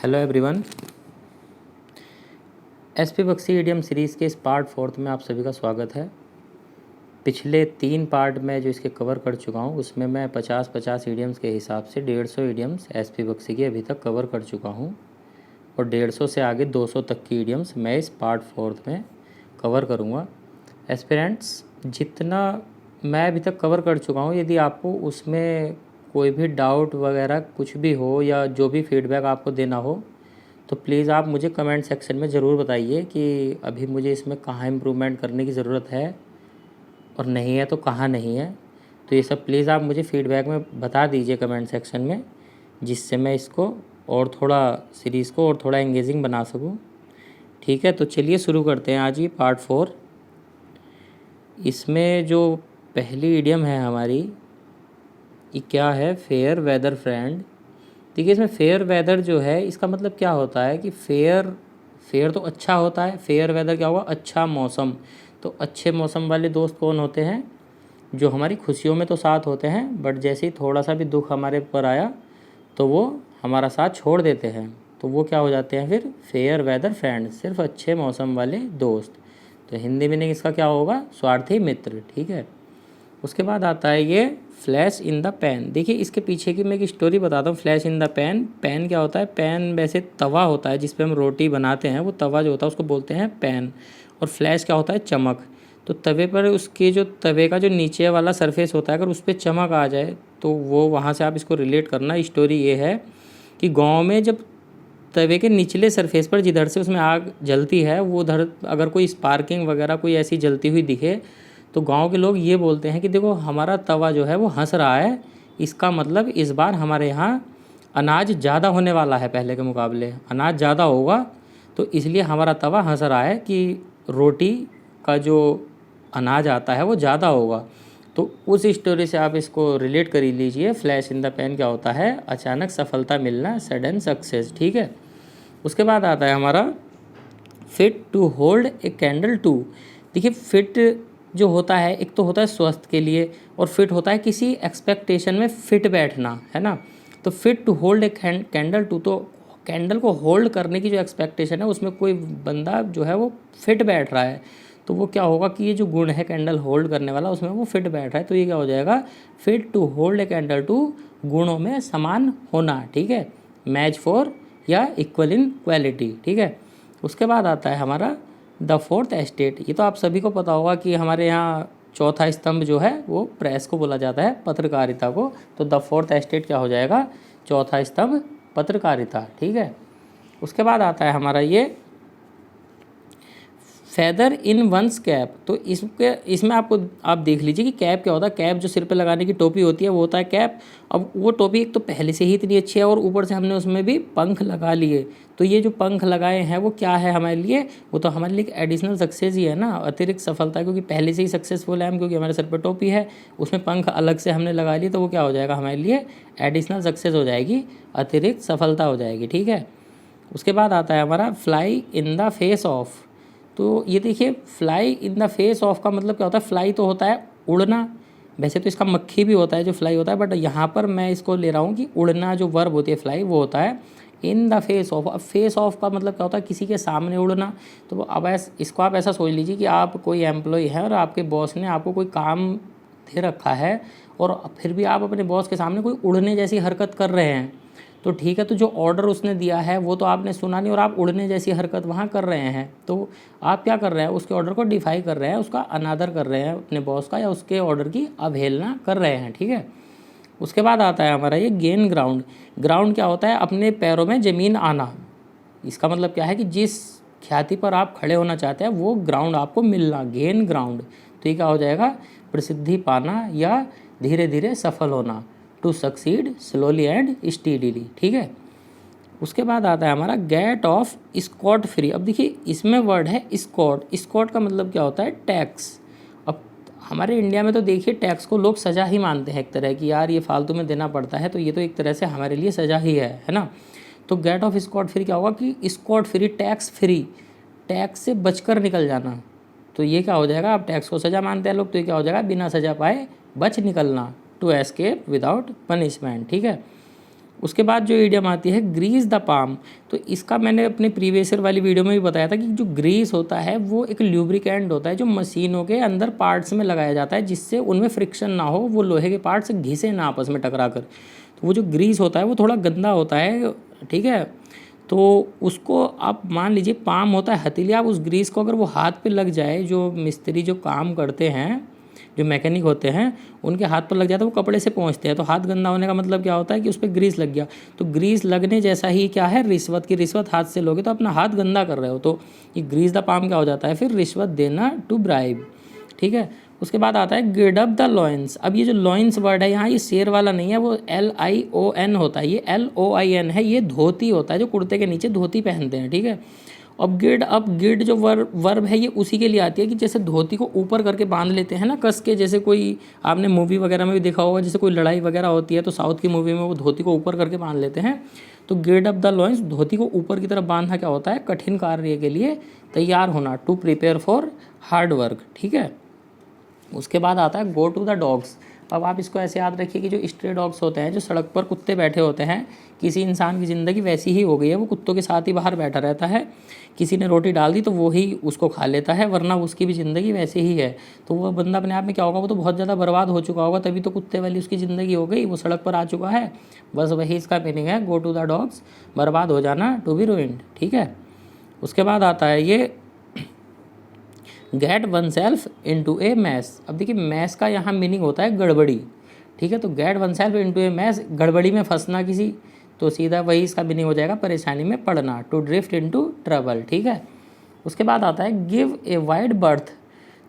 Hello everyone. SP Bakshi idiom series के इस part 4 में आप सभी का स्वागत है। पिछले 3 पार्ट में जो इसके कवर कर चुका हूँ उसमें मैं 50-50 इडियम्स के हिसाब से 150 इडियम्स एसपी बख्शी की अभी तक कवर कर चुका हूँ और 150 से आगे 200 तक की इडियम्स मैं इस पार्ट 4 में कवर करूँगा। एस्पिरेंट्स, जितना मैं अभी तक कवर कर चुका हूँ, यदि आपको उसमें कोई भी डाउट वगैरह कुछ भी हो या जो भी फीडबैक आपको देना हो तो प्लीज़ आप मुझे कमेंट सेक्शन में ज़रूर बताइए कि अभी मुझे इसमें कहाँ इम्प्रूवमेंट करने की ज़रूरत है और नहीं है तो कहाँ नहीं है। तो ये सब प्लीज़ आप मुझे फीडबैक में बता दीजिए कमेंट सेक्शन में, जिससे मैं इसको और थोड़ा सीरीज़ को और थोड़ा एंगेजिंग बना सकूँ। ठीक है, तो चलिए शुरू करते हैं आज ये पार्ट 4। इसमें जो पहली इडियम है हमारी, ये क्या है? Fair weather friend. देखिए, इसमें फेयर वेदर जो है इसका मतलब क्या होता है कि फेयर तो अच्छा होता है। फेयर वेदर क्या हुआ? अच्छा मौसम। तो अच्छे मौसम वाले दोस्त कौन होते हैं? जो हमारी खुशियों में तो साथ होते हैं, बट जैसे ही थोड़ा सा भी दुख हमारे ऊपर आया तो वो हमारा साथ छोड़ देते हैं। तो वो क्या हो जाते हैं फिर? फेयर वेदर फ्रेंड, सिर्फ अच्छे मौसम वाले दोस्त। तो हिंदी मीनिंग इसका क्या होगा? स्वार्थी मित्र। ठीक है। उसके बाद आता है ये फ्लैश इन द पैन। देखिए, इसके पीछे की मैं एक स्टोरी बताता हूँ। Flash in the pan, pan क्या होता है? पैन वैसे तवा होता है जिस पे हम रोटी बनाते हैं, वो तवा जो होता है उसको बोलते हैं पैन। और फ्लैश क्या होता है? चमक। तो तवे पर उसके जो तवे का जो नीचे वाला सरफेस होता है, अगर उस पर चमक आ जाए तो वो वहाँ से आप इसको रिलेट करना। स्टोरी ये है कि गाँव में जब तवे के निचले सरफेस पर जिधर से उसमें आग जलती है, वो उधर अगर कोई स्पार्किंग वगैरह कोई ऐसी जलती हुई दिखे तो गांव के लोग ये बोलते हैं कि देखो, हमारा तवा जो है वो हंस रहा है, इसका मतलब इस बार हमारे यहाँ अनाज ज़्यादा होने वाला है, पहले के मुकाबले अनाज ज़्यादा होगा, तो इसलिए हमारा तवा हंस रहा है कि रोटी का जो अनाज आता है वो ज़्यादा होगा। तो उस स्टोरी से आप इसको रिलेट कर लीजिए। फ्लैश इन द पैन क्या होता है? अचानक सफलता मिलना, सडन सक्सेस। ठीक है। उसके बाद आता है हमारा fit to hold a candle to. देखिए, फिट जो होता है, एक तो होता है स्वस्थ के लिए, और फिट होता है किसी एक्सपेक्टेशन में फिट बैठना, है ना। तो fit to hold a candle to, तो कैंडल को होल्ड करने की जो एक्सपेक्टेशन है उसमें कोई बंदा जो है वो फिट बैठ रहा है, तो वो क्या होगा कि ये जो गुण है कैंडल होल्ड करने वाला, उसमें वो फिट बैठ रहा है। तो ये क्या हो जाएगा? Fit to hold a candle to, गुणों में समान होना। ठीक है। मैच फॉर या इक्वल इन क्वालिटी। ठीक है। उसके बाद आता है हमारा द फोर्थ एस्टेट। ये तो आप सभी को पता होगा कि हमारे यहाँ चौथा स्तंभ जो है वो प्रेस को बोला जाता है, पत्रकारिता को। तो द फोर्थ एस्टेट क्या हो जाएगा? चौथा स्तंभ पत्रकारिता। ठीक है। उसके बाद आता है हमारा ये फेदर इन वंस कैप। तो इसमें आप देख लीजिए कि कैप क्या होता है। कैप जो सिर पे लगाने की टोपी होती है वो होता है कैप। अब वो टोपी एक तो पहले से ही इतनी अच्छी है और ऊपर से हमने उसमें भी पंख लगा लिए। तो ये जो पंख लगाए हैं वो क्या है हमारे लिए? वो तो हमारे लिए एडिशनल सक्सेस ही है ना, अतिरिक्त सफलता, क्योंकि पहले से ही सक्सेसफुल है हम, क्योंकि हमारे सर पर टोपी है, उसमें पंख अलग से हमने लगा लिए, तो वो क्या हो जाएगा हमारे लिए? एडिशनल सक्सेस हो जाएगी, अतिरिक्त सफलता हो जाएगी। ठीक है। उसके बाद आता है हमारा fly in the face of. तो ये देखिए, fly in the face of का मतलब क्या होता है? फ्लाई तो होता है उड़ना, वैसे तो इसका मक्खी भी होता है जो फ्लाई होता है, बट यहाँ पर मैं इसको ले रहा हूँ कि उड़ना जो वर्ब होती है फ्लाई, वो होता है इन द फेस ऑफ। अब फेस ऑफ का मतलब क्या होता है? किसी के सामने उड़ना। तो अब इसको आप ऐसा सोच लीजिए कि आप कोई एम्प्लॉय है और आपके बॉस ने आपको कोई काम दे रखा है और फिर भी आप अपने बॉस के सामने कोई उड़ने जैसी हरकत कर रहे हैं। तो ठीक है, तो जो ऑर्डर उसने दिया है वो तो आपने सुना नहीं और आप उड़ने जैसी हरकत वहाँ कर रहे हैं। तो आप क्या कर रहे हैं? उसके ऑर्डर को डिफाई कर रहे हैं, उसका अनादर कर रहे हैं अपने बॉस का, या उसके ऑर्डर की अवहेलना कर रहे हैं। ठीक है। उसके बाद आता है हमारा ये गेन ग्राउंड। ग्राउंड क्या होता है? अपने पैरों में ज़मीन आना। इसका मतलब क्या है कि जिस ख्याति पर आप खड़े होना चाहते हैं वो ग्राउंड आपको मिलना, गेन ग्राउंड। तो ये क्या हो जाएगा? प्रसिद्धि पाना या धीरे धीरे सफल होना, to succeed slowly and steadily. ठीक है। उसके बाद आता है हमारा गेट ऑफ स्कॉट फ्री। अब देखिए, इसमें वर्ड है स्कॉट। स्कॉट का मतलब क्या होता है? टैक्स। अब हमारे इंडिया में तो देखिए, टैक्स को लोग सज़ा ही मानते हैं एक तरह की, यार ये फालतू में देना पड़ता है, तो ये तो एक तरह से हमारे लिए सज़ा ही है ना। तो गेट ऑफ स्कॉट फ्री क्या होगा कि scot free, tax free, tax से बचकर निकल जाना। तो ये क्या हो जाएगा? आप टैक्स को सज़ा मानते हैं लोग, तो ये क्या हो जाएगा? बिना सज़ा पाए बच निकलना, टू एस्केप विदाउट पनिशमेंट। ठीक है। उसके बाद जो ईडियम आती है ग्रीस द पाम, तो इसका मैंने अपने प्रीवियस ईयर वाली वीडियो में भी बताया था कि जो ग्रीस होता है वो एक ल्यूब्रिकेंट होता है जो मशीनों के अंदर पार्ट्स में लगाया जाता है जिससे उनमें फ्रिक्शन ना हो, वो लोहे के पार्ट्स घिसे ना आपस में टकरा कर। तो वो जो ग्रीस होता है वो थोड़ा गंदा होता है, ठीक है। तो उसको आप मान लीजिए पाम होता है हथेली, आप उस ग्रीस को अगर वो हाथ पे लग जाए, जो मिस्त्री जो काम करते हैं, जो मैकेनिक होते हैं, उनके हाथ पर लग जाता है वो कपड़े से पोंछते हैं, तो हाथ गंदा होने का मतलब क्या होता है कि उस पर ग्रीस लग गया। तो ग्रीस लगने जैसा ही क्या है रिश्वत की, रिश्वत हाथ से लोगे तो अपना हाथ गंदा कर रहे हो, तो ये ग्रीस द पाम क्या हो जाता है फिर रिश्वत देना, टू ब्राइब, ठीक है। उसके बाद आता है गिड अप द लॉइंस। अब ये जो लॉइंस वर्ड है यहाँ, ये शेर वाला नहीं है, वो LION होता है, ये LOIN है, ये धोती होता है, जो कुर्ते के नीचे धोती पहनते हैं, ठीक है। अब गिड जो वर्ब है ये उसी के लिए आती है कि जैसे धोती को ऊपर करके बांध लेते हैं ना कस के, जैसे कोई आपने मूवी वगैरह में भी देखा होगा, जैसे कोई लड़ाई वगैरह होती है तो साउथ की मूवी में वो धोती को ऊपर करके बांध लेते हैं। तो गिड अप द लॉइंस, धोती को ऊपर की तरफ बांधना क्या होता है, कठिन कार्य के लिए तैयार होना, to prepare for hard work, ठीक है। उसके बाद आता है गो टू द डॉग्स। अब आप इसको ऐसे याद रखिए कि जो स्ट्रे डॉग्स होते हैं, जो सड़क पर कुत्ते बैठे होते हैं, किसी इंसान की ज़िंदगी वैसी ही हो गई है, वो कुत्तों के साथ ही बाहर बैठा रहता है, किसी ने रोटी डाल दी तो वो ही उसको खा लेता है, वरना उसकी भी ज़िंदगी वैसे ही है। तो वो बंदा अपने आप में क्या होगा, वो तो बहुत ज़्यादा बर्बाद हो चुका होगा, तभी तो कुत्ते वाली उसकी ज़िंदगी हो गई, वो सड़क पर आ चुका है। बस वही इसका मीनिंग है, गो टू द डॉग्स, बर्बाद हो जाना, टू बी रूइंड, ठीक है। उसके बाद आता है ये get one self into a mess. अब देखिए मैस का यहाँ मीनिंग होता है गड़बड़ी, ठीक है। तो get one self into a mess, गड़बड़ी में फंसना किसी, तो सीधा वही इसका मीनिंग हो जाएगा परेशानी में पड़ना, to drift into trouble, ठीक है। उसके बाद आता है गिव ए वाइड बर्थ।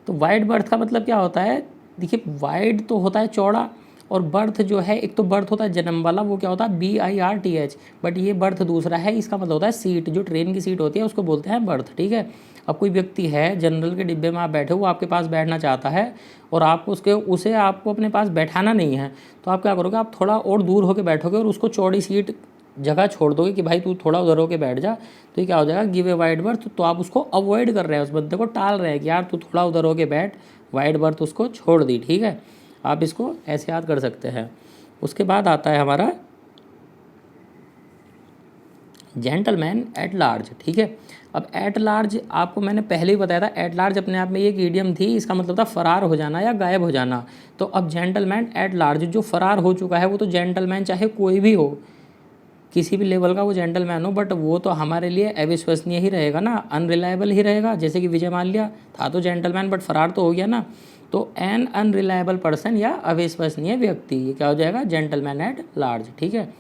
तो वाइड बर्थ का मतलब क्या होता है, देखिए वाइड तो होता है चौड़ा, और बर्थ जो है, एक तो बर्थ होता है जन्म वाला, वो क्या होता है BIRTH, बट ये बर्थ दूसरा है, इसका मतलब होता है सीट, जो ट्रेन की सीट होती है उसको बोलते हैं बर्थ, ठीक है। अब कोई व्यक्ति है जनरल के डिब्बे में आप बैठे हो, वो आपके पास बैठना चाहता है और आपको उसे आपको अपने पास बैठाना नहीं है, तो आप क्या करोगे, आप थोड़ा और दूर होकर बैठोगे और उसको चौड़ी सीट जगह छोड़ दोगे कि भाई तू थोड़ा उधर होके बैठ जा, तो ये क्या हो जाएगा, गिव ए वाइड बर्थ। तो आप उसको अवॉइड कर रहे हैं, उस बंदे को टाल रहे हैं कि यार तू थोड़ा उधर होके बैठ, वाइड बर्थ उसको छोड़ दी, ठीक है। आप इसको ऐसे याद कर सकते हैं। उसके बाद आता है हमारा जेंटलमैन एट लार्ज, ठीक है। अब एट लार्ज आपको मैंने पहले ही बताया था, एट लार्ज अपने आप में एक ईडियम थी, इसका मतलब था फरार हो जाना या गायब हो जाना। तो अब जेंटलमैन एट लार्ज, जो फरार हो चुका है वो तो जेंटलमैन चाहे कोई भी हो, किसी भी लेवल का वो जेंटलमैन हो, बट वो तो हमारे लिए अविश्वसनीय ही रहेगा ना, अनरिलायबल ही रहेगा। जैसे कि विजय माल्या था तो जेंटलमैन, बट फरार तो हो गया ना, तो एन अनरिलायबल पर्सन या अविश्वसनीय व्यक्ति, ये क्या हो जाएगा, जेंटलमैन एट लार्ज, ठीक है।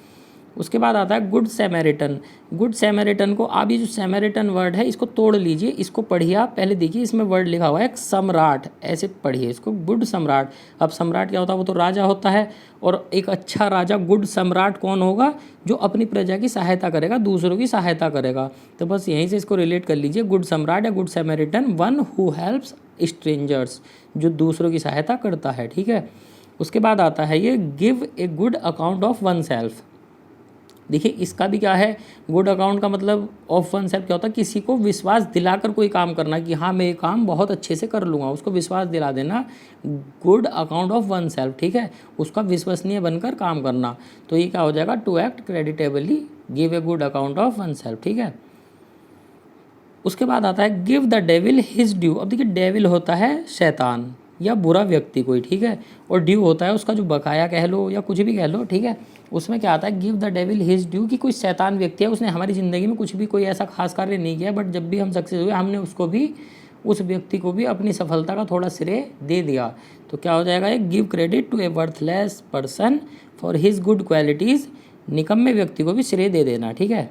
उसके बाद आता है गुड सैमेरिटन। गुड सैमेरिटन को आप ये जो सैमेरिटन वर्ड है इसको तोड़ लीजिए, इसको पढ़िए आप, पहले देखिए इसमें वर्ड लिखा हुआ है एक सम्राट, ऐसे पढ़िए इसको, गुड सम्राट। अब सम्राट क्या होता है, वो तो राजा होता है, और एक अच्छा राजा गुड सम्राट कौन होगा, जो अपनी प्रजा की सहायता करेगा, दूसरों की सहायता करेगा। तो बस यहीं से इसको रिलेट कर लीजिए, गुड सम्राट या good Samaritan, one who helps strangers, जो दूसरों की सहायता करता है, ठीक है। उसके बाद आता है ये give a good account of one self. देखिए इसका भी क्या है, गुड अकाउंट का मतलब ऑफ वन सेल्फ क्या होता है, किसी को विश्वास दिलाकर कोई काम करना कि हाँ मैं ये काम बहुत अच्छे से कर लूँगा, उसको विश्वास दिला देना, good account of oneself, ठीक है। उसका विश्वसनीय बनकर काम करना, तो ये क्या हो जाएगा, to act creditably, give a good account of oneself, ठीक है। उसके बाद आता है give the devil his due. अब देखिए डेविल होता है शैतान या बुरा व्यक्ति कोई, ठीक है, और ड्यू होता है उसका जो बकाया कह लो या कुछ भी कह लो, ठीक है। उसमें क्या आता है, give the devil his due, कि कोई शैतान व्यक्ति है, उसने हमारी ज़िंदगी में कुछ भी कोई ऐसा खास कार्य नहीं किया, बट जब भी हम सक्सेस हुए हमने उसको भी, उस व्यक्ति को भी अपनी सफलता का थोड़ा श्रेय दे दिया। तो क्या हो जाएगा, एक give credit to a worthless person for his good qualities, निकम्मे व्यक्ति को भी श्रेय दे देना, ठीक है।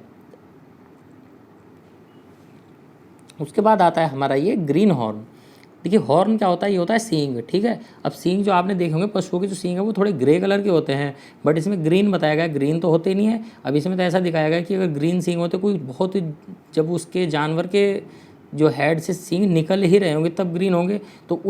उसके बाद आता है हमारा ये ग्रीन हॉर्न। देखिए हॉर्न क्या होता है, ये होता है सींग, ठीक है। अब सींग जो आपने देखे होंगे पशुओं के जो सींग है वो थोड़े ग्रे कलर के होते हैं, बट इसमें ग्रीन बताया गया, ग्रीन तो होते नहीं है। अब इसमें तो ऐसा दिखाया गया कि अगर ग्रीन सींग होते, कोई बहुत ही, जब उसके जानवर के जो हेड से सींग निकल ही रहे होंगे तब ग्रीन होंगे, तो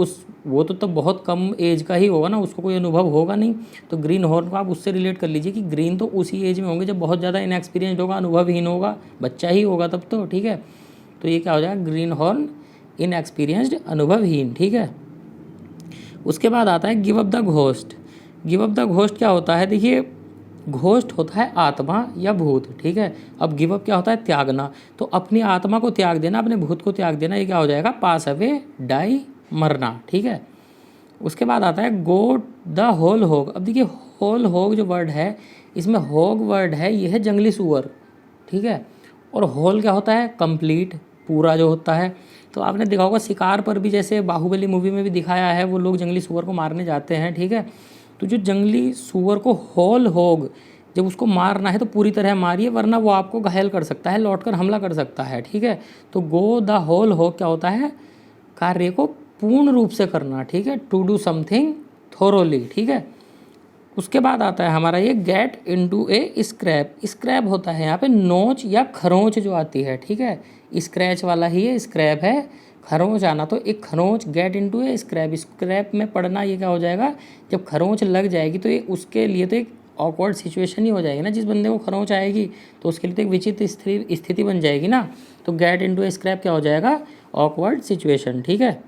वो तो तब बहुत कम एज का ही होगा ना, उसको कोई अनुभव होगा नहीं। तो ग्रीन हॉर्न को आप उससे रिलेट कर लीजिए कि ग्रीन तो उसी एज में होंगे जब बहुत ज़्यादा इनएक्सपीरियंस्ड होगा, अनुभवहीन होगा, बच्चा ही होगा तब तो, ठीक है। तो ये क्या हो जाएगा, ग्रीन हॉर्न, इनएक्सपीरियंस्ड, अनुभवहीन, ठीक है। उसके बाद आता है give up the ghost. Give up the ghost क्या होता है, देखिए घोस्ट होता है आत्मा या भूत, ठीक है। अब गिव अप क्या होता है, त्यागना। तो अपनी आत्मा को त्याग देना, अपने भूत को त्याग देना, ये क्या हो जाएगा, पास अवे, डाई, मरना, ठीक है। उसके बाद आता है गो द होल होग। अब देखिए होल होग जो वर्ड है, इसमें होग वर्ड है, ये है जंगली सुअर, ठीक है। और होल क्या होता है, कंप्लीट, पूरा जो होता है। तो आपने देखा होगा शिकार पर भी, जैसे बाहुबली मूवी में भी दिखाया है, वो लोग जंगली सुअर को मारने जाते हैं, ठीक है। तो जो जंगली सुअर को होल होग, जब उसको मारना है तो पूरी तरह मारिए, वरना वो आपको घायल कर सकता है, लौटकर हमला कर सकता है, ठीक है। तो गो द होल होग क्या होता है, कार्य को पूर्ण रूप से करना, ठीक है, टू डू समथिंग थोरोली, ठीक है। उसके बाद आता है हमारा ये गेट इनटू ए स्क्रैप। स्क्रैप होता है यहाँ पे नोच या खरोंच जो आती है, ठीक है। स्क्रैच वाला ही है, स्क्रैप है, खरोंच आना, तो एक खरोंच, गेट इनटू ए स्क्रैप। स्क्रैप में पड़ना, ये क्या हो जाएगा, जब खरोंच लग जाएगी तो ये उसके लिए तो एक ऑकवर्ड सिचुएशन ही हो जाएगी ना, जिस बंदे को खरोंच आएगी तो उसके लिए तो एक विचित्र स्थिति बन जाएगी ना। तो गेट इनटू ए स्क्रैप क्या हो जाएगा, ऑकवर्ड सिचुएशन, ठीक है।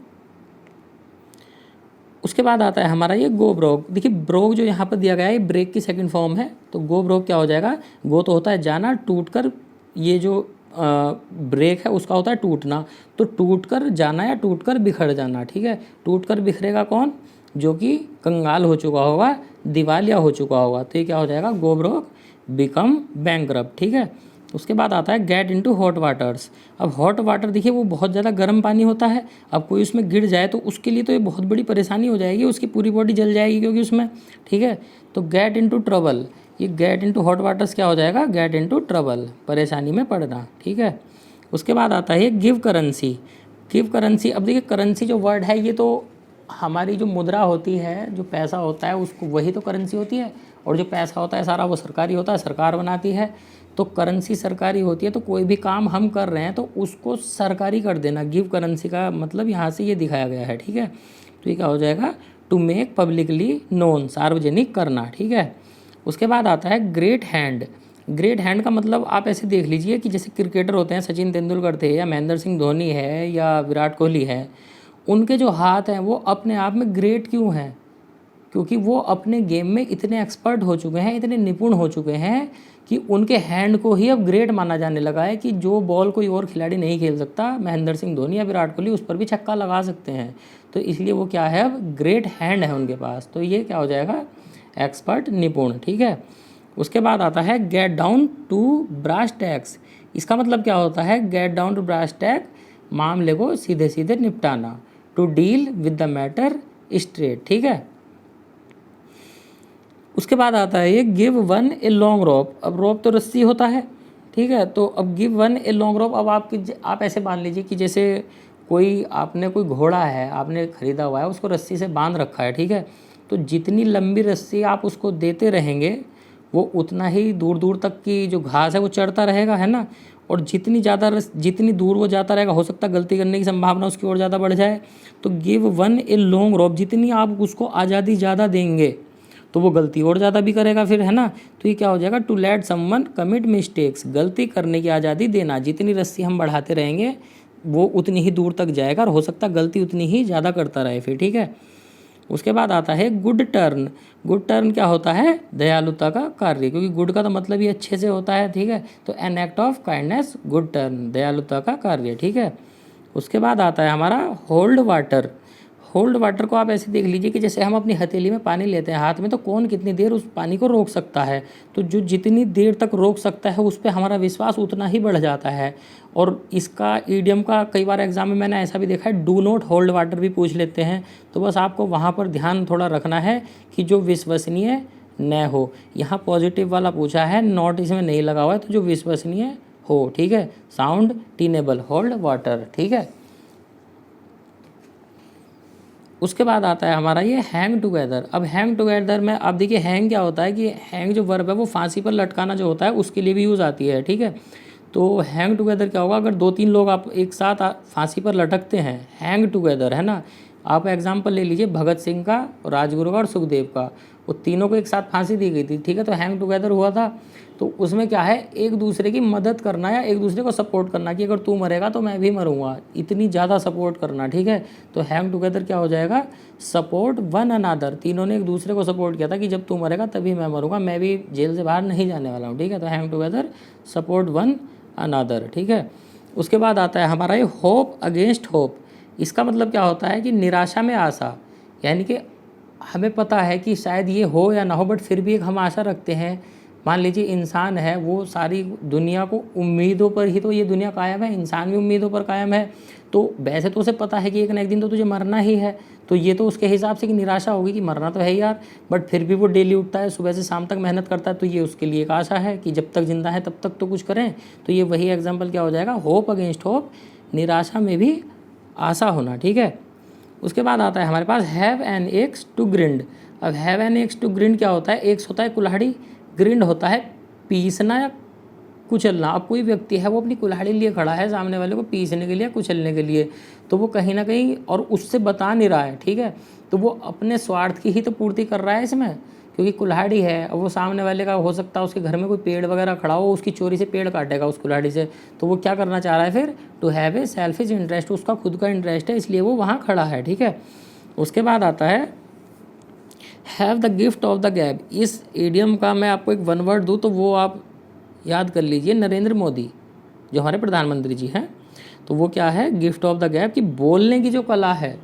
उसके बाद आता है हमारा ये गो ब्रोक। देखिए ब्रोक जो यहाँ पर दिया गया है, ब्रेक की सेकंड फॉर्म है। तो गो ब्रोक क्या हो जाएगा, गो तो होता है जाना, टूट कर, ये जो ब्रेक है उसका होता है टूटना। तो टूट कर जाना या टूट कर बिखर जाना, ठीक है। टूट कर बिखरेगा कौन, जो कि कंगाल हो चुका होगा, दिवालिया हो चुका होगा। तो ये क्या हो जाएगा, गो ब्रोक, बिकम बैंकरप्ट, ठीक है। उसके बाद आता है गेट इनटू हॉट वाटर्स। अब हॉट वाटर देखिए वो बहुत ज़्यादा गर्म पानी होता है। अब कोई उसमें गिर जाए तो उसके लिए तो ये बहुत बड़ी परेशानी हो जाएगी, उसकी पूरी बॉडी जल जाएगी क्योंकि उसमें, ठीक है। तो गेट इनटू ट्रबल, ये गेट इनटू हॉट वाटर्स क्या हो जाएगा, गेट इनटू ट्रबल, परेशानी में पड़ना, ठीक है। उसके बाद आता है गिव करेंसी। गिव करेंसी, अब देखिए करेंसी जो वर्ड है, ये तो हमारी जो मुद्रा होती है, जो पैसा होता है उसको, वही तो करेंसी होती है। और जो पैसा होता है सारा वो सरकारी होता है, सरकार बनाती है। तो करेंसी सरकारी होती है, तो कोई भी काम हम कर रहे हैं तो उसको सरकारी कर देना। गिव करेंसी का मतलब यहाँ से ये दिखाया गया है, ठीक है। तो ये क्या हो जाएगा, टू मेक पब्लिकली नोन, सार्वजनिक करना, ठीक है। उसके बाद आता है ग्रेट हैंड। ग्रेट हैंड का मतलब आप ऐसे देख लीजिए कि जैसे क्रिकेटर होते हैं, सचिन तेंदुलकर थे, या महेंद्र सिंह धोनी है, या विराट कोहली है, उनके जो हाथ हैं वो अपने आप में ग्रेट क्यों हैं, क्योंकि वो अपने गेम में इतने एक्सपर्ट हो चुके हैं, इतने निपुण हो चुके हैं कि उनके हैंड को ही अब ग्रेट माना जाने लगा है, कि जो बॉल कोई और खिलाड़ी नहीं खेल सकता, महेंद्र सिंह धोनी या विराट कोहली उस पर भी छक्का लगा सकते हैं। तो इसलिए वो क्या है, अब ग्रेट हैंड है उनके पास। तो ये क्या हो जाएगा, एक्सपर्ट, निपुण, ठीक है। उसके बाद आता है get down to brass tacks. इसका मतलब क्या होता है, get down to brass tack, मामले को सीधे सीधे निपटाना, to deal with the matter straight, ठीक है। उसके बाद आता है ये give one a long rope. अब रोप तो रस्सी होता है, ठीक है। तो अब give one a long rope, अब आप ऐसे मान लीजिए कि जैसे आपने कोई घोड़ा है, आपने ख़रीदा हुआ है, उसको रस्सी से बांध रखा है, ठीक है। तो जितनी लंबी रस्सी आप उसको देते रहेंगे, वो उतना ही दूर दूर तक की जो घास है वो चढ़ता रहेगा, है ना। और जितनी दूर वो जाता रहेगा, हो सकता है गलती करने की संभावना उसकी और ज़्यादा बढ़ जाए। तो गिव वन ए लॉन्ग रोप, जितनी आप उसको आज़ादी ज़्यादा देंगे तो वो गलती और ज़्यादा भी करेगा फिर, है ना। तो ये क्या हो जाएगा, to let someone commit mistakes, गलती करने की आज़ादी देना। जितनी रस्सी हम बढ़ाते रहेंगे वो उतनी ही दूर तक जाएगा, और हो सकता है गलती उतनी ही ज़्यादा करता रहे फिर, ठीक है। उसके बाद आता है गुड टर्न। गुड टर्न क्या होता है, दयालुता का कार्य, क्योंकि गुड का तो मतलब ही अच्छे से होता है, ठीक है। तो an act of kindness, good turn, दयालुता का कार्य, ठीक है। उसके बाद आता है हमारा होल्ड वाटर। होल्ड वाटर को आप ऐसे देख लीजिए कि जैसे हम अपनी हथेली में पानी लेते हैं हाथ में, तो कौन कितनी देर उस पानी को रोक सकता है। तो जो जितनी देर तक रोक सकता है उस पर हमारा विश्वास उतना ही बढ़ जाता है। और इसका ईडियम का कई बार एग्जाम में मैंने ऐसा भी देखा है, डू नॉट होल्ड वाटर भी पूछ लेते हैं। तो बस आपको वहाँ पर ध्यान थोड़ा रखना है कि जो विश्वसनीय न हो। यहाँ पॉजिटिव वाला पूछा है, नॉट इसमें नहीं लगा हुआ है, तो जो विश्वसनीय हो, ठीक है। साउंड टीनेबल, होल्ड वाटर, ठीक है। उसके बाद आता है हमारा ये हैंग टुगेदर। अब हैंग टुगेदर में आप देखिए हैंग क्या होता है, कि हैंग जो वर्ब है वो फांसी पर लटकाना जो होता है उसके लिए भी यूज़ आती है, ठीक है। तो हैंग टुगेदर क्या होगा, अगर 2-3 लोग आप एक साथ फांसी पर लटकते हैं, हैंग टुगेदर, है ना। आप एग्जाम्पल ले लीजिए भगत सिंह का, राजगुरु का और सुखदेव का, वो तीनों को एक साथ फांसी दी गई थी, ठीक है। तो हैंग टुगेदर हुआ था, तो उसमें क्या है, एक दूसरे की मदद करना या एक दूसरे को सपोर्ट करना कि अगर तू मरेगा तो मैं भी मरूंगा, इतनी ज़्यादा सपोर्ट करना, ठीक है। तो हैंग टुगेदर क्या हो जाएगा, सपोर्ट वन अनदर, तीनों ने एक दूसरे को सपोर्ट किया था कि जब तू मरेगा तभी मैं मरूंगा, मैं भी जेल से बाहर नहीं जाने वाला हूँ, ठीक है। तो hang together support one another, ठीक है। उसके बाद आता है हमारा ये होप अगेंस्ट होप। इसका मतलब क्या होता है कि निराशा में आशा, यानी कि हमें पता है कि शायद ये हो या ना हो, बट फिर भी एक हम आशा रखते हैं। मान लीजिए इंसान है, वो सारी दुनिया को उम्मीदों पर ही तो ये दुनिया कायम है, इंसान भी उम्मीदों पर कायम है। तो वैसे तो उसे पता है कि एक ना एक दिन तो तुझे मरना ही है, तो ये तो उसके हिसाब से कि निराशा होगी कि मरना तो है ही यार, बट फिर भी वो डेली उठता है, सुबह से शाम तक मेहनत करता है, तो ये उसके लिए एक आशा है कि जब तक जिंदा है तब तक तो कुछ करें। तो ये वही एग्जाम्पल क्या हो जाएगा, होप अगेंस्ट होप, निराशा में भी आशा होना, ठीक है। उसके बाद आता है हमारे पास have an axe to grind. अब have an axe to grind क्या होता है, एक्स होता है कुल्हाड़ी, ग्रिंड होता है पीसना या कुचलना। अब कोई व्यक्ति है वो अपनी कुल्हाड़ी लिए खड़ा है सामने वाले को पीसने के लिए, कुचलने के लिए, तो वो कहीं ना कहीं और उससे बता नहीं रहा है, ठीक है। तो वो अपने स्वार्थ की ही तो पूर्ति कर रहा है इसमें, क्योंकि कुल्हाड़ी है, और वो सामने वाले का हो सकता है उसके घर में कोई पेड़ वगैरह खड़ा हो, उसकी चोरी से पेड़ काटेगा उस कुल्हाड़ी से, तो वो क्या करना चाह रहा है फिर, to have a selfish interest, उसका खुद का इंटरेस्ट है इसलिए वो वहाँ खड़ा है, ठीक है। उसके बाद आता है have the gift of the गैब। इस एडियम का मैं आपको एक वन वर्ड दूँ तो वो आप याद कर लीजिए, नरेंद्र मोदी जो हमारे प्रधानमंत्री जी हैं, तो वो क्या है, गिफ्ट ऑफ द गैब, कि बोलने की जो कला है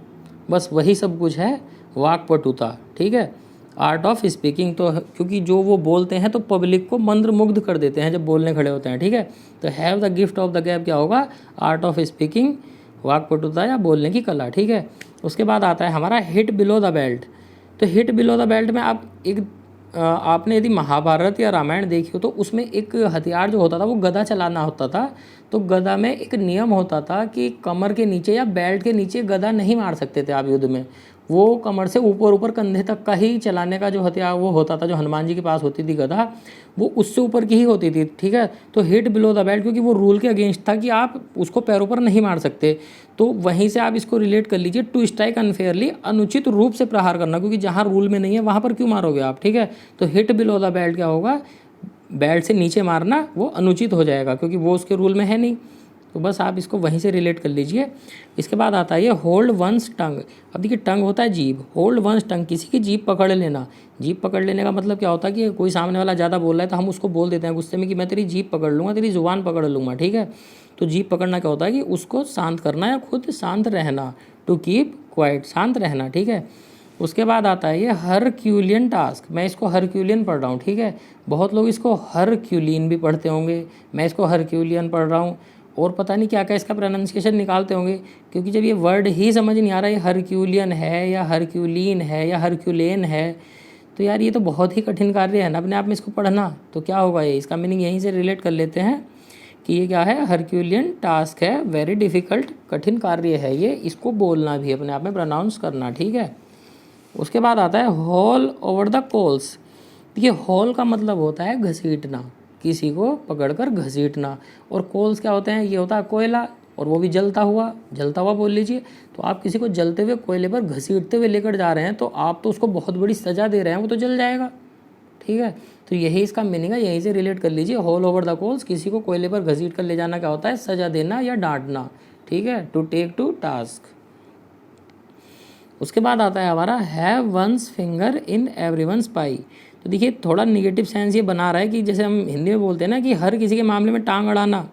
बस वही सब कुछ है, वाक्पटुता, ठीक है, आर्ट ऑफ स्पीकिंग। तो क्योंकि जो वो बोलते हैं तो पब्लिक को मंत्रमुग्ध कर देते हैं जब बोलने खड़े होते हैं, ठीक है। तो have the gift of the गैब क्या होगा, आर्ट ऑफ स्पीकिंग, वाक्पटुता या बोलने की कला, ठीक है। उसके बाद आता है हमारा हिट बिलो द बेल्ट। तो हिट बिलो द बेल्ट में आप एक आपने यदि महाभारत या रामायण देखी हो तो उसमें एक हथियार जो होता था वो गदा चलाना होता था। तो गदा में एक नियम होता था कि कमर के नीचे या बेल्ट के नीचे गदा नहीं मार सकते थे आप युद्ध में, वो कमर से ऊपर ऊपर कंधे तक का ही चलाने का जो हथियार वो होता था, जो हनुमान जी के पास होती थी गदा, वो उससे ऊपर की ही होती थी, ठीक है। तो हिट बिलो द बेल्ट, क्योंकि वो रूल के अगेंस्ट था कि आप उसको पैरों पर नहीं मार सकते, तो वहीं से आप इसको रिलेट कर लीजिए, टू स्ट्राइक अनफेयरली, अनुचित रूप से प्रहार करना, क्योंकि जहाँ रूल में नहीं है वहाँ पर क्यों मारोगे आप, ठीक है। तो हिट बिलो द बेल्ट क्या होगा, बेल्ट से नीचे मारना वो अनुचित हो जाएगा क्योंकि वो उसके रूल में है नहीं, तो बस आप इसको वहीं से रिलेट कर लीजिए। इसके बाद आता है ये होल्ड वंस टंग। अब देखिए टंग होता है जीभ, होल्ड वंस टंग, किसी की जीभ पकड़ लेना। जीभ पकड़ लेने का मतलब क्या होता है कि कोई सामने वाला ज़्यादा बोल रहा है तो हम उसको बोल देते हैं गुस्से में कि मैं तेरी जीभ पकड़ लूँगा, तेरी ज़ुबान पकड़ लूँगा, ठीक है। तो जीभ पकड़ना क्या होता है कि उसको शांत करना या खुद शांत रहना, टू कीप क्वाइट, शांत रहना, ठीक है। उसके बाद आता है ये हरक्यूलियन टास्क। मैं इसको हरक्यूलियन पढ़ रहा हूँ, ठीक है। बहुत लोग इसको हरक्यूलिन भी पढ़ते होंगे, मैं इसको हरक्यूलियन पढ़ रहा हूँ, और पता नहीं क्या क्या इसका प्रोनाउंसिएशन निकालते होंगे, क्योंकि जब ये वर्ड ही समझ नहीं आ रहा है हरक्यूलियन है या हरक्यूलिन है या हरक्यूलेन है, तो यार ये तो बहुत ही कठिन कार्य है ना अपने आप में इसको पढ़ना। तो क्या होगा ये, इसका मीनिंग यहीं से रिलेट कर लेते हैं कि ये क्या है, हरक्यूलियन टास्क है, वेरी डिफ़िकल्ट, कठिन कार्य है ये, इसको बोलना भी अपने आप में, प्रोनाउंस करना, ठीक है। उसके बाद आता है हॉल ओवर द कोल्स। देखिए हॉल का मतलब होता है घसीटना, किसी को पकड़कर घसीटना, और कोल्स क्या होते हैं, ये होता है कोयला, और वो भी जलता हुआ बोल लीजिए। तो आप किसी को जलते हुए कोयले पर घसीटते हुए लेकर जा रहे हैं तो आप तो उसको बहुत बड़ी सज़ा दे रहे हैं, वो तो जल जाएगा, ठीक है। तो यही इसका मीनिंग है, यहीं से रिलेट कर लीजिए, हॉल ओवर द कोल्स, किसी को कोयले पर घसीट कर ले जाना क्या होता है, सज़ा देना या डांटना, ठीक है, टू टेक टू टास्क। उसके बाद आता है हमारा have one's finger in everyone's pie. तो देखिए थोड़ा निगेटिव सेंस ये बना रहा है कि जैसे हम हिंदी में बोलते हैं ना कि हर किसी के मामले में टांग अड़ाना,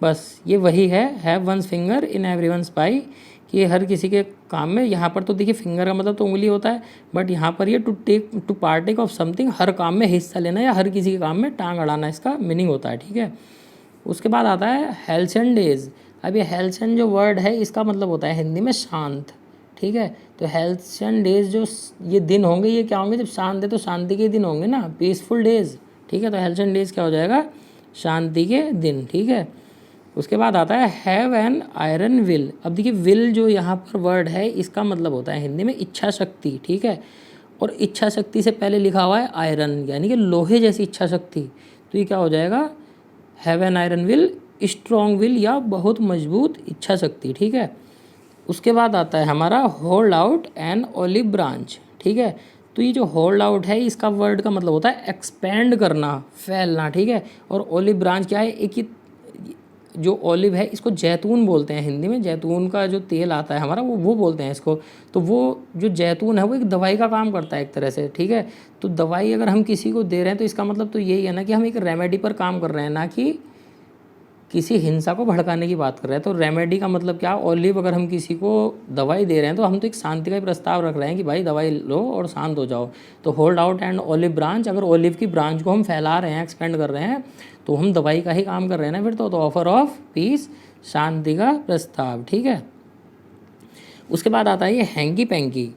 बस ये वही है have one's finger in everyone's pie, कि ये हर किसी के काम में। यहाँ पर तो देखिए फिंगर का मतलब तो उंगली होता है, बट यहाँ पर ये टू पार्टेक ऑफ समथिंग, हर काम में हिस्सा लेना या हर किसी के काम में टांग अड़ाना, इसका मीनिंग होता है, ठीक है। उसके बाद आता है हेल्सन डेज। अब ये हेल्सन जो वर्ड है इसका मतलब होता है हिंदी में शांत, ठीक है। तो हेल्सन डेज जो ये दिन होंगे ये क्या होंगे, जब शांत है तो शांति के दिन होंगे ना, पीसफुल डेज, ठीक है। तो हेल्सन डेज क्या हो जाएगा, शांति के दिन, ठीक है। उसके बाद आता है हैव एन आयरन विल। अब देखिए विल जो यहाँ पर वर्ड है इसका मतलब होता है हिंदी में इच्छा शक्ति, ठीक है। और इच्छा शक्ति से पहले लिखा हुआ है आयरन, यानी कि लोहे जैसी इच्छा शक्ति, तो ये क्या हो जाएगा, have an iron will, strong will या बहुत मजबूत इच्छा शक्ति, ठीक है। उसके बाद आता है हमारा hold out an olive branch, ठीक है। तो ये जो होल्ड आउट है इसका वर्ड का मतलब होता है एक्सपेंड करना, फैलना, ठीक है। और ओलिव ब्रांच क्या है, एक ही जो ओलिव है इसको जैतून बोलते हैं हिंदी में, जैतून का जो तेल आता है हमारा वो बोलते हैं इसको। तो वो जो जैतून है वो एक दवाई का काम करता है एक तरह से, ठीक है। तो दवाई अगर हम किसी को दे रहे हैं तो इसका मतलब तो यही है ना कि हम एक रेमेडी पर काम कर रहे हैं, ना कि किसी हिंसा को भड़काने की बात कर रहे हैं। तो रेमेडी का मतलब क्या, ओलिव अगर हम किसी को दवाई दे रहे हैं तो हम तो एक शांति का ही प्रस्ताव रख रहे हैं कि भाई दवाई लो और शांत हो जाओ। तो hold out and olive branch, अगर ओलिव की ब्रांच को हम फैला रहे हैं, एक्सपेंड कर रहे हैं, तो हम दवाई का ही काम कर रहे हैं ना फिर तो ऑफर ऑफ पीस, शांति का प्रस्ताव, ठीक है। उसके बाद आता है ये हैंकी पैंकी।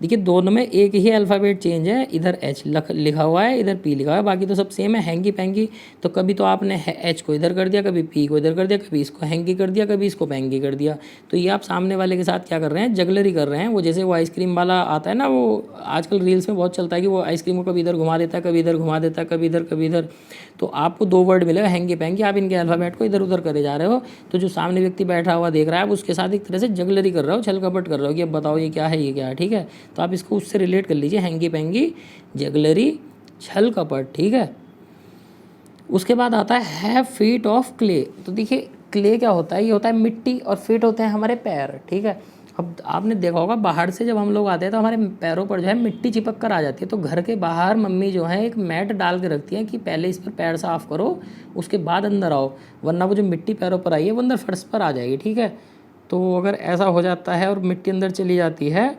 देखिए दोनों में एक ही अल्फ़ाबेट चेंज है, इधर एच लिखा हुआ है, इधर पी लिखा हुआ है, बाकी तो सब सेम है, हैंकी पैंकी। तो कभी तो आपने एच को इधर कर दिया, कभी पी को इधर कर दिया, कभी इसको हैंकी कर दिया, कभी इसको पैंकी कर दिया। तो ये आप सामने वाले के साथ क्या कर रहे हैं, जगलरी कर रहे हैं। वो जैसे वो आइसक्रीम वाला आता है ना, वो आजकल रील्स में बहुत चलता है कि वो आइसक्रीम को कभी इधर घुमा देता है, कभी इधर घुमा देता है, कभी इधर कभी इधर। तो आपको दो वर्ड मिलेगा, हैंकी पैंकी, आप इनके अल्फ़ाबेट को इधर उधर करे जा रहे हो। तो जो सामने व्यक्ति बैठा हुआ देख रहा है, आप उसके साथ एक तरह से जगलरी कर रहे हो, छल कपट कर रहे हो कि अब बताओ ये क्या है, ये क्या है, ठीक है। तो आप इसको उससे रिलेट कर लीजिए, हैंकी पैंकी, जगलरी, छल कपट, ठीक है। उसके बाद आता है हैव फीट ऑफ क्ले। तो देखिए क्ले क्या होता है, ये होता है मिट्टी, और फीट होते हैं हमारे पैर, ठीक है। अब आपने देखा होगा बाहर से जब हम लोग आते हैं तो हमारे पैरों पर जो है मिट्टी चिपक कर आ जाती है। तो घर के बाहर मम्मी जो है एक मैट डाल के रखती है कि पहले इस पर पैर साफ़ करो, उसके बाद अंदर आओ, वरना वो जो मिट्टी पैरों पर आई है वो अंदर फर्श पर आ जाएगी, ठीक है। तो अगर ऐसा हो जाता है और मिट्टी अंदर चली जाती है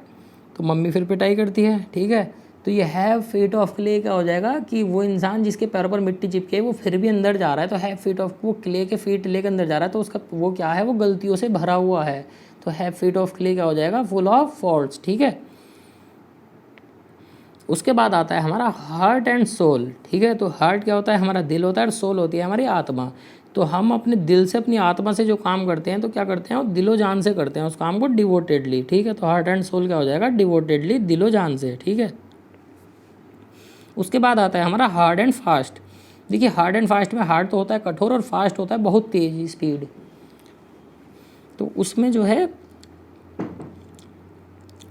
तो मम्मी फिर पिटाई करती है, ठीक है। तो ये हैव फीट ऑफ क्ले क्या हो जाएगा कि वो इंसान जिसके पैरों पर मिट्टी चिपके वो फिर भी अंदर जा रहा है, तो हैव फीट ऑफ, वो क्ले के फीट लेकर अंदर जा रहा है, तो उसका वो क्या है, वो गलतियों से भरा हुआ है। तो हैव फीट ऑफ क्ले क्या हो जाएगा, फुल ऑफ फॉल्ट्स, ठीक है। उसके बाद आता है हमारा हार्ट एंड सोल, ठीक है। तो हार्ट क्या होता है, हमारा दिल होता है, और सोल होती है हमारी आत्मा। तो हम अपने दिल से, अपनी आत्मा से जो काम करते हैं तो क्या करते हैं, वो दिलो जान से करते हैं उस काम को, डिवोटेडली, ठीक है। तो हार्ट एंड सोल क्या हो जाएगा, डिवोटेडली, दिलो जान से, ठीक है। उसके बाद आता है हमारा हार्ड एंड फास्ट। देखिए हार्ड एंड फास्ट में हार्ड तो होता है कठोर, और फास्ट होता है बहुत तेज स्पीड। तो उसमें जो है,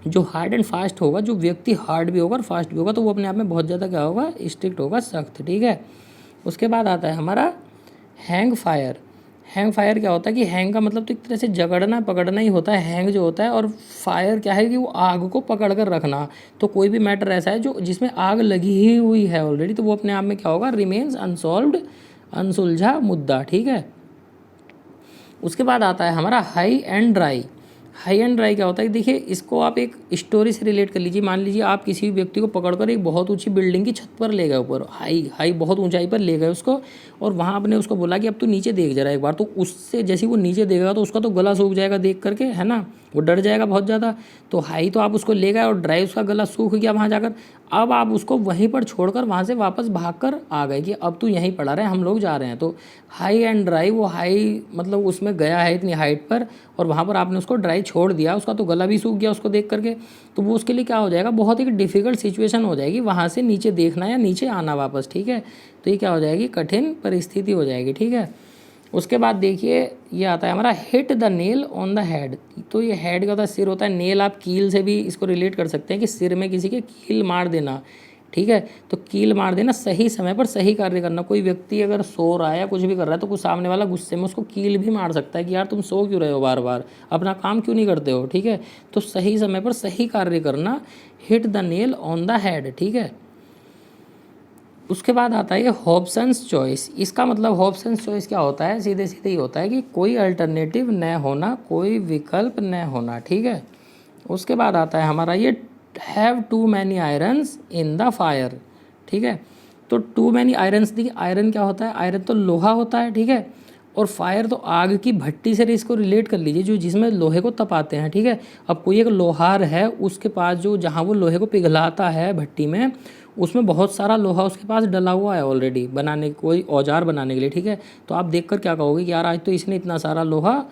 जो हार्ड एंड फास्ट होगा, जो व्यक्ति हार्ड भी होगा और फास्ट भी होगा, तो वो अपने आप में बहुत ज़्यादा क्या होगा, स्ट्रिक्ट होगा, सख्त, ठीक है। उसके बाद आता है हमारा हैंग फायर। हैंग फायर क्या होता है कि हैंग का मतलब तो एक तरह से जकड़ना पकड़ना ही होता है, हैंग जो होता है, और फायर क्या है कि वो आग को पकड़ कर रखना। तो कोई भी मैटर ऐसा है जो जिसमें आग लगी ही हुई है ऑलरेडी, तो वो अपने आप में क्या होगा, रिमेन्स अनसॉल्व्ड, अनसुलझा मुद्दा, ठीक है। उसके बाद आता है हमारा high and dry. High and dry क्या होता है, देखिए इसको आप एक स्टोरी से रिलेट कर लीजिए। मान लीजिए आप किसी व्यक्ति को पकड़कर एक बहुत ऊंची बिल्डिंग की छत पर ले गए, ऊपर हाई बहुत ऊंचाई पर ले गए उसको, और वहाँ आपने उसको बोला कि अब तू नीचे देख जरा एक बार। तो उससे जैसे वो नीचे देखेगा तो उसका तो गला सूख जाएगा देख करके, है ना, वो डर जाएगा बहुत ज़्यादा। तो हाई तो आप उसको ले गए, और ड्राई उसका गला सूख गया वहाँ जाकर। अब आप उसको वहीं पर छोड़कर वहाँ से वापस भाग कर आ गए कि अब तू यहीं पड़ा रहे, हम लोग जा रहे हैं। तो हाई एंड ड्राई, वो हाई मतलब उसमें गया है इतनी हाइट पर, और वहाँ पर आपने उसको ड्राई छोड़ दिया, उसका तो गला भी सूख गया उसको देख करके। तो वो उसके लिए क्या हो जाएगा, बहुत एक डिफ़िकल्ट सिचुएशन हो जाएगी वहाँ से नीचे देखना या नीचे आना वापस, ठीक है। तो ये क्या हो जाएगी, कठिन परिस्थिति हो जाएगी, ठीक है। उसके बाद देखिए ये आता है हमारा hit the nail on the head. तो ये हेड का होता है, सिर होता है, नेल आप कील से भी इसको रिलेट कर सकते हैं कि सिर में किसी के कील मार देना, ठीक है। तो कील मार देना, सही समय पर सही कार्य करना। कोई व्यक्ति अगर सो रहा है या कुछ भी कर रहा है तो कुछ सामने वाला गुस्से में उसको कील भी मार सकता है कि यार तुम सो क्यों रहे हो, बार बार अपना काम क्यों नहीं करते हो, ठीक है। तो सही समय पर सही कार्य करना, hit the nail on the head, ठीक है। उसके बाद आता है हॉब्सन्स चॉइस। इसका मतलब हॉब्सन्स चॉइस क्या होता है, सीधे सीधे ही होता है कि कोई अल्टरनेटिव न होना, कोई विकल्प न होना, ठीक है। उसके बाद आता है हमारा ये have too many irons in the fire, ठीक है। तो टू मैनी आयरन्स, देखिए आयरन क्या होता है, आयरन तो लोहा होता है, ठीक है। और फायर तो आग की भट्टी से इसको रिलेट कर लीजिए, जो जिसमें लोहे को तपाते हैं, ठीक है। अब कोई एक लोहार है, उसके पास जो जहाँ वो लोहे को पिघलाता है भट्टी में, उसमें बहुत सारा लोहा उसके पास डला हुआ है ऑलरेडी, बनाने कोई औजार बनाने के लिए, ठीक है। तो आप देखकर क्या कहोगे कि यार आज तो इसने इतना सारा लोहा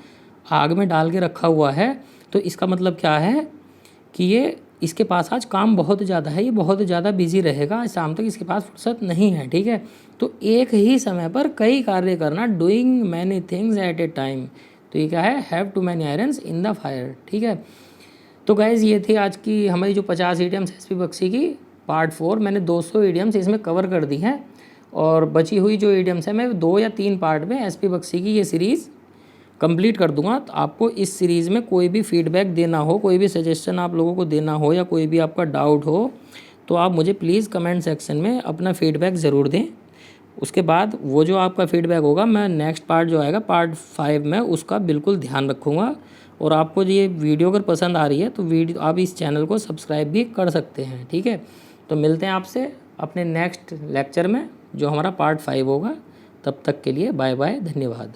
आग में डाल के रखा हुआ है। तो इसका मतलब क्या है कि ये इसके पास आज काम बहुत ज़्यादा है, ये बहुत ज़्यादा बिजी रहेगा, आज शाम तक इसके पास फुर्सत नहीं है, ठीक है। तो एक ही समय पर कई कार्य करना, doing many things at a time. तो ये क्या है, have too many irons in the fire. ठीक है, तो गाइज़ ये थी आज की हमारी जो 50 ईडियम्स एसपी बख्शी की पार्ट 4। मैंने 200 ईडियम्स इसमें कवर कर दी हैं और बची हुई जो ईडियम्स है मैं 2 या 3 पार्ट में एसपी बख्शी की ये सीरीज़ कंप्लीट कर दूंगा। तो आपको इस सीरीज़ में कोई भी फीडबैक देना हो, कोई भी सजेशन आप लोगों को देना हो या कोई भी आपका डाउट हो तो आप मुझे प्लीज़ कमेंट सेक्शन में अपना फ़ीडबैक ज़रूर दें। उसके बाद वो जो आपका फ़ीडबैक होगा मैं नेक्स्ट पार्ट जो आएगा पार्ट 5 में उसका बिल्कुल ध्यान रखूँगा। और आपको ये वीडियो अगर पसंद आ रही है तो वीडियो आप इस चैनल को सब्सक्राइब भी कर सकते हैं। ठीक है, तो मिलते हैं आपसे अपने नेक्स्ट लेक्चर में जो हमारा पार्ट 5 होगा। तब तक के लिए बाय बाय, धन्यवाद।